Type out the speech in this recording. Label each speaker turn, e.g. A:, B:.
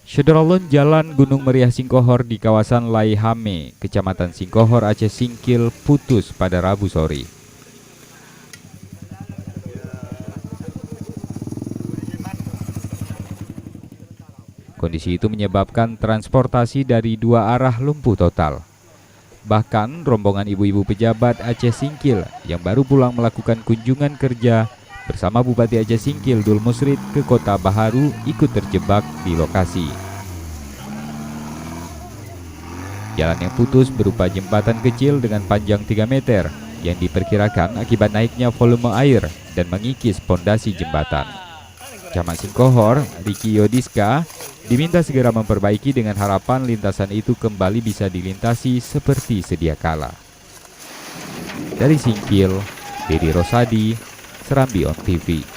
A: Syederalun Jalan Gunung Meriah Singkohor di kawasan Laihame, Kecamatan Singkohor, Aceh Singkil putus pada Rabu sore. Kondisi itu menyebabkan transportasi dari dua arah lumpuh total. Bahkan rombongan ibu-ibu pejabat Aceh Singkil yang baru pulang melakukan kunjungan kerja bersama Bupati Aceh Singkil Dul Musrid ke Kota Baharu ikut terjebak di lokasi. Jalan yang putus berupa jembatan kecil dengan panjang 3 meter yang diperkirakan akibat naiknya volume air dan mengikis pondasi jembatan. Camat Singkohor, Riki Yodiska, diminta segera memperbaiki dengan harapan lintasan itu kembali bisa dilintasi seperti sedia kala. Dari Singkil, Dedi Rosadi, Serambi On TV.